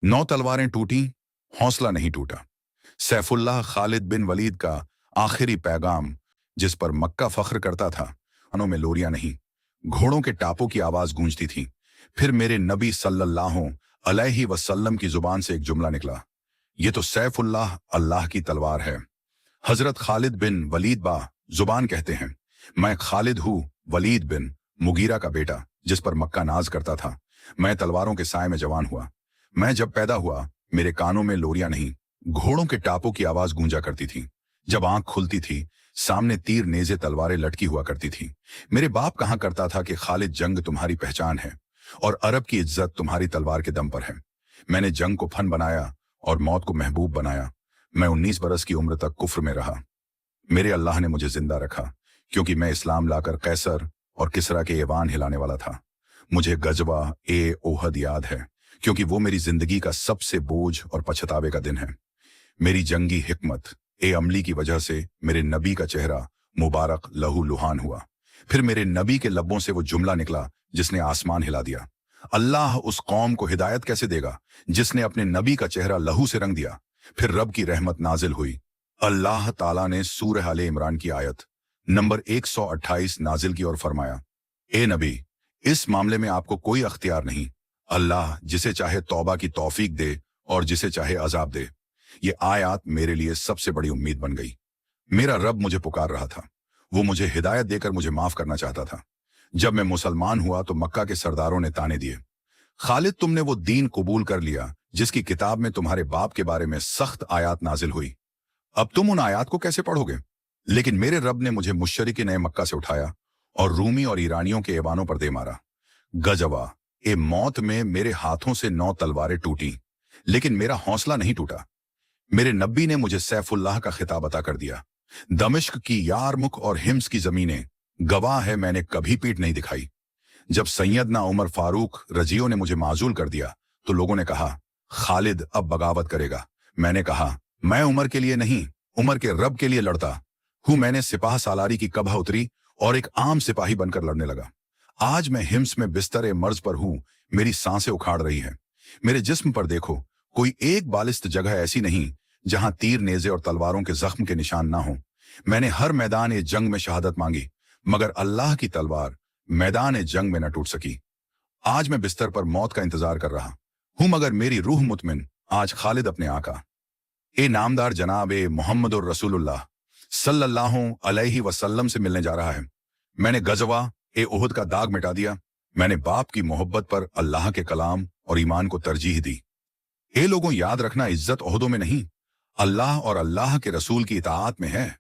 9 तलवारें टूटी, हौसला नहीं टूटा। सैफुल्लाह खालिद बिन वलीद का आखिरी पैगाम, जिस पर मक्का फख्र करता था। कानों में लोरियां नहीं, घोड़ों के टापों की आवाज गूंजती थी। फिर मेरे नबी सल्लल्लाहु अलैहि वसल्लम की जुबान से एक जुमला निकला, ये तो सैफुल्लाह अल्लाह की तलवार है। हजरत खालिद बिन वलीद बा जुबान कहते हैं, मैं खालिद हूँ, वलीद बिन मुगीरा का बेटा, जिस पर मक्का नाज करता था। मैं तलवारों के साए में जवान हुआ। मैं जब पैदा हुआ, मेरे कानों में लोरियां नहीं, घोड़ों के टापों की आवाज गूंजा करती थी। जब आंख खुलती थी, सामने तीर नेजे तलवारें लटकी हुआ करती थी। मेरे बाप कहा करता था कि खालिद, जंग तुम्हारी पहचान है और अरब की इज्जत तुम्हारी तलवार के दम पर है। मैंने जंग को फन बनाया और मौत को महबूब बनाया। मैं 19 बरस की उम्र तक कुफ्र में रहा। मेरे अल्लाह ने मुझे जिंदा रखा, क्योंकि मैं इस्लाम लाकर कैसर और किसरा के ऐवान हिलाने वाला था। मुझे गजवा ए ओहद याद है, क्योंकि वो मेरी जिंदगी का सबसे बोझ और पछतावे का दिन है। मेरी जंगी हिकमत ए अमली की वजह से मेरे नबी का चेहरा मुबारक लहू लुहान हुआ। फिर मेरे नबी के लब्बों से वो जुमला निकला जिसने आसमान हिला दिया। अल्लाह उस कौम को हिदायत कैसे देगा जिसने अपने नबी का चेहरा लहू से रंग दिया। फिर रब की रहमत नाजिल हुई। अल्लाह ताला ने सूरह आले इमरान की आयत नंबर 128 नाजिल की और फरमाया, ए नबी, इस मामले में आपको कोई अख्तियार नहीं। अल्लाह जिसे चाहे तौबा की तौफीक दे और जिसे चाहे अजाब दे। ये आयत मेरे लिए सबसे बड़ी उम्मीद बन गई। मेरा रब मुझे पुकार रहा था। वो मुझे हिदायत देकर मुझे माफ करना चाहता था। जब मैं मुसलमान हुआ तो मक्का के सरदारों ने ताने दिए, खालिद, तुमने वो दीन कबूल कर लिया जिसकी किताब में तुम्हारे बाप के बारे में सख्त आयत नाजिल हुई। अब तुम उन आयत को कैसे पढ़ोगे? लेकिन मेरे रब ने मुझे मुशरिक नए मक्का से उठाया और रूमी और ईरानियों के ऐवानों पर दे मारा। गजवा ए मौत में मेरे हाथों से 9 तलवारें टूटी, लेकिन मेरा हौसला नहीं टूटा। मेरे नब्बी ने मुझे सैफुल्लाह का खिताब अता कर दिया। दमिश्क की यारमुख और हिम्स की जमीनें गवाह है, मैंने कभी पीठ नहीं दिखाई। जब सैयदना उमर फारूक रजियो ने मुझे माजूल कर दिया तो लोगों ने कहा, खालिद अब बगावत करेगा। मैंने कहा, मैं उमर के लिए नहीं, उमर के रब के लिए लड़ता हूं। मैंने सिपाह सालारी की कबह उतरी और एक आम सिपाही बनकर लड़ने लगा। आज मैं हिम्स में बिस्तर मर्ज पर हूं, मेरी सांसें उखाड़ रही हैं। मेरे जिस्म पर देखो, कोई एक बालिस्त जगह ऐसी नहीं जहां तीर नेजे और तलवारों के जख्म के निशान ना हो। मैंने हर मैदान ए जंग में शहादत मांगी, मगर अल्लाह की तलवार मैदान ए जंग में न टूट सकी। आज मैं बिस्तर पर मौत का इंतजार कर रहा हूं, मगर मेरी रूह मुतमिन आज खालिद अपने आका ए नामदार जनाब ए मोहम्मदुर रसूलुल्लाह सल्लल्लाहु अलैहि वसल्लम से मिलने जा रहा है। मैंने गजवा ए ओहद का दाग मिटा दिया। मैंने बाप की मोहब्बत पर अल्लाह के कलाम और ईमान को तरजीह दी। ए लोगों, याद रखना, इज्जत ओहदों में नहीं, अल्लाह और अल्लाह के रसूल की इताअत में है।